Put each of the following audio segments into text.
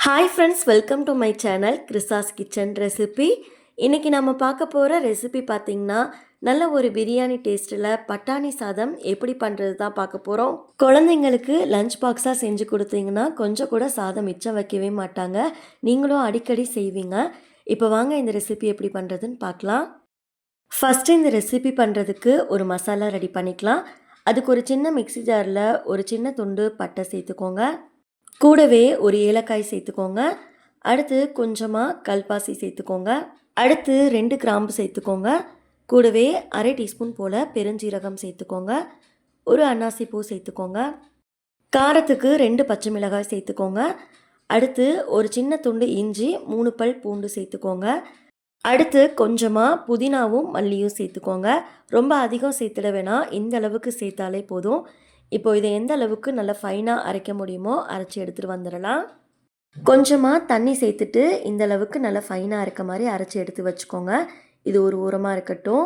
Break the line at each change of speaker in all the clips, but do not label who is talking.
Hi friends, welcome to my channel கிறிஸாஸ் kitchen recipe. இன்றைக்கி நம்ம பார்க்க போகிற ரெசிபி பார்த்திங்கன்னா நல்ல ஒரு பிரியாணி டேஸ்ட்டில் பட்டாணி சாதம் எப்படி பண்ணுறது தான் பார்க்க போகிறோம். குழந்தைங்களுக்கு லஞ்ச் பாக்ஸாக செஞ்சு கொடுத்தீங்கன்னா கொஞ்சம் கூட சாதம் மிச்சம் வைக்கவே மாட்டாங்க. நீங்களும் அடிக்கடி செய்வீங்க. இப்போ வாங்க இந்த ரெசிபி எப்படி பண்ணுறதுன்னு பார்க்கலாம். ஃபஸ்ட்டு இந்த ரெசிபி பண்ணுறதுக்கு ஒரு மசாலா ரெடி பண்ணிக்கலாம். அதுக்கு ஒரு சின்ன மிக்ஸி ஜாரில் ஒரு சின்ன துண்டு பட்டை சேர்த்துக்கோங்க. கூடவே ஒரு ஏலக்காய் சேர்த்துக்கோங்க. அடுத்து கொஞ்சமாக கல்பாசி சேர்த்துக்கோங்க. அடுத்து 2 கிராம்பு சேர்த்துக்கோங்க. கூடவே அரை டீஸ்பூன் போல் பெருஞ்சீரகம் சேர்த்துக்கோங்க. ஒரு அன்னாசி பூ சேர்த்துக்கோங்க. காரத்துக்கு 2 பச்சை மிளகாய் சேர்த்துக்கோங்க. அடுத்து ஒரு சின்ன துண்டு இஞ்சி, 3 பல் பூண்டு சேர்த்துக்கோங்க. அடுத்து கொஞ்சமாக புதினாவும் மல்லியும் சேர்த்துக்கோங்க. ரொம்ப அதிகம் சேர்த்துட வேணாம், இந்த அளவுக்கு சேர்த்தாலே போதும். இப்போ இதை எந்த அளவுக்கு நல்லா ஃபைனாக அரைக்க முடியுமோ அரைச்சி எடுத்துகிட்டு வந்துடலாம். கொஞ்சமாக தண்ணி சேர்த்துட்டு இந்த அளவுக்கு நல்லா ஃபைனாக இருக்க மாதிரி அரைச்சி எடுத்து வச்சுக்கோங்க. இது ஒரு ஓரமாக இருக்கட்டும்.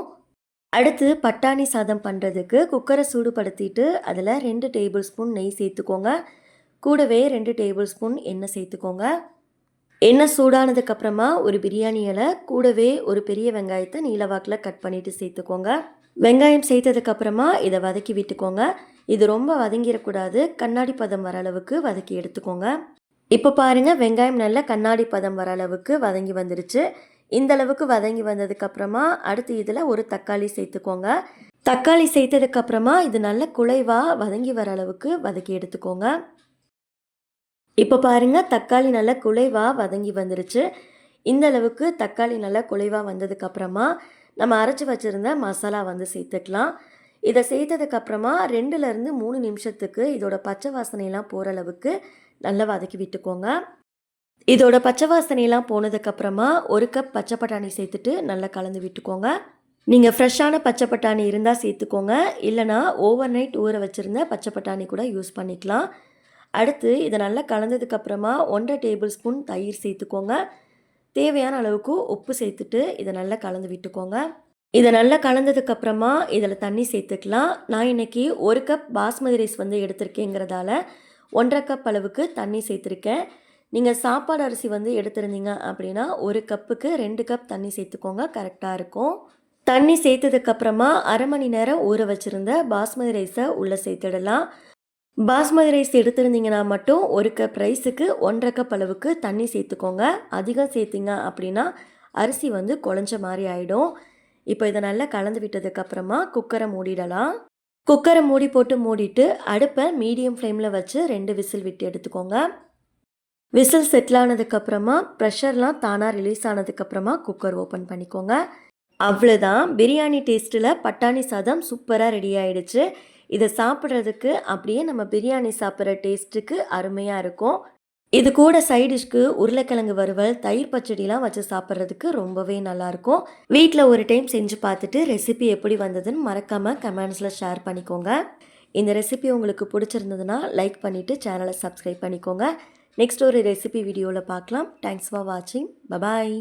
அடுத்து பட்டாணி சாதம் பண்ணுறதுக்கு குக்கரை சூடுபடுத்திட்டு அதில் 2 டேபிள் ஸ்பூன் நெய் சேர்த்துக்கோங்க. கூடவே 2 டேபிள் ஸ்பூன் எண்ணெய் சேர்த்துக்கோங்க. எண்ணெய் சூடானதுக்கப்புறமா ஒரு பிரியாணி இலை கூடவே ஒரு பெரிய வெங்காயத்தை நீளவாக்கில் கட் பண்ணிவிட்டு சேர்த்துக்கோங்க. வெங்காயம் சேர்த்ததுக்கப்புறமா இதை வதக்கி விட்டுக்கோங்க. இது ரொம்ப வதங்கிடக்கூடாது, கண்ணாடி பதம் வர அளவுக்கு வதக்கி எடுத்துக்கோங்க. இப்போ பாருங்கள், வெங்காயம் நல்லா கண்ணாடி பதம் வர அளவுக்கு வதங்கி வந்துடுச்சு. இந்த அளவுக்கு வதங்கி வந்ததுக்கப்புறமா அடுத்து இதில் ஒரு தக்காளி சேர்த்துக்கோங்க. தக்காளி சேர்த்ததுக்கப்புறமா இது நல்ல குழைவாக வதங்கி வர அளவுக்கு வதக்கி எடுத்துக்கோங்க. இப்போ பாருங்கள், தக்காளி நல்லா குழைவாக வதங்கி வந்துடுச்சு. இந்த அளவுக்கு தக்காளி நல்லா குழைவாக வந்ததுக்கப்புறமா நம்ம அரைச்சி வச்சுருந்த மசாலா வந்து சேர்த்துக்கலாம். இதை சேர்த்ததுக்கப்புறமா 2லேருந்து 3 நிமிஷத்துக்கு இதோட பச்சை வாசனையெல்லாம் போகிற அளவுக்கு நல்லா வதக்கி விட்டுக்கோங்க. இதோட பச்சை வாசனையெல்லாம் போனதுக்கப்புறமா 1 கப் பச்சை பட்டாணி சேர்த்துட்டு நல்லா கலந்து விட்டுக்கோங்க. நீங்கள் ஃப்ரெஷ்ஷான பச்சை பட்டாணி இருந்தால் சேர்த்துக்கோங்க, இல்லைனா ஓவர் நைட் ஊற வச்சுருந்த பச்சை பட்டாணி கூட யூஸ் பண்ணிக்கலாம். அடுத்து இதை நல்லா கலந்ததுக்கப்புறமா 1.5 டேபிள் ஸ்பூன் தயிர் சேர்த்துக்கோங்க. தேவையான அளவுக்கு உப்பு சேர்த்துட்டு இதை நல்லா கலந்து விட்டுக்கோங்க. இதை நல்லா கலந்ததுக்கப்புறமா இதில் தண்ணி சேர்த்துக்கலாம். நான் இன்றைக்கி 1 கப் பாஸ்மதி ரைஸ் வந்து எடுத்திருக்கேங்கிறதால 1.5 கப் அளவுக்கு தண்ணி சேர்த்துருக்கேன். நீங்கள் சாப்பாடு அரிசி வந்து எடுத்துருந்தீங்க அப்படின்னா 1 கப்புக்கு 2 கப் தண்ணி சேர்த்துக்கோங்க, கரெக்டாக இருக்கும். தண்ணி சேர்த்ததுக்கப்புறமா அரை மணி நேரம் ஊற வச்சுருந்த பாஸ்மதி ரைஸை உள்ளே சேர்த்துடலாம். பாஸ்மதி ரைஸ் எடுத்துருந்தீங்கன்னா மட்டும் 1 கப் ரைஸுக்கு 1.5 கப் அளவுக்கு தண்ணி சேர்த்துக்கோங்க. அதிகம் சேர்த்திங்க அப்படின்னா அரிசி வந்து குழஞ்ச மாதிரி ஆகிடும். இப்போ இதை நல்லா கலந்து விட்டதுக்கப்புறமா குக்கரை மூடிடலாம். குக்கரை மூடி போட்டு மூடிட்டு அடுப்பை மீடியம் ஃப்ளேமில் வச்சு 2 விசில் விட்டு எடுத்துக்கோங்க. விசில் செட்டில் ஆனதுக்கப்புறமா ப்ரெஷர்லாம் தானாக ரிலீஸ் ஆனதுக்கப்புறமா குக்கர் ஓப்பன் பண்ணிக்கோங்க. அவ்வளோதான், பிரியாணி டேஸ்ட்டில் பட்டாணி சாதம் சூப்பராக ரெடி ஆகிடுச்சு. இதை சாப்பிட்றதுக்கு அப்படியே நம்ம பிரியாணி சாப்பிட்ற டேஸ்ட்டுக்கு அருமையாக இருக்கும். இது கூட சைடிஷ்க்கு உருளைக்கிழங்கு வறுவல், தயிர் பச்சடிலாம் வச்சு சாப்பிட்றதுக்கு ரொம்பவே நல்லாயிருக்கும். வீட்டில் ஒரு டைம் செஞ்சு பார்த்துட்டு ரெசிபி எப்படி வந்ததுன்னு மறக்காமல் கமெண்ட்ஸில் ஷேர் பண்ணிக்கோங்க. இந்த ரெசிபி உங்களுக்கு பிடிச்சிருந்ததுன்னா லைக் பண்ணிவிட்டு சேனலை சப்ஸ்கிரைப் பண்ணிக்கோங்க. நெக்ஸ்ட் ஒரு ரெசிபி வீடியோவில் பார்க்கலாம். தேங்க்ஸ் ஃபார் வாட்சிங். பபாய்.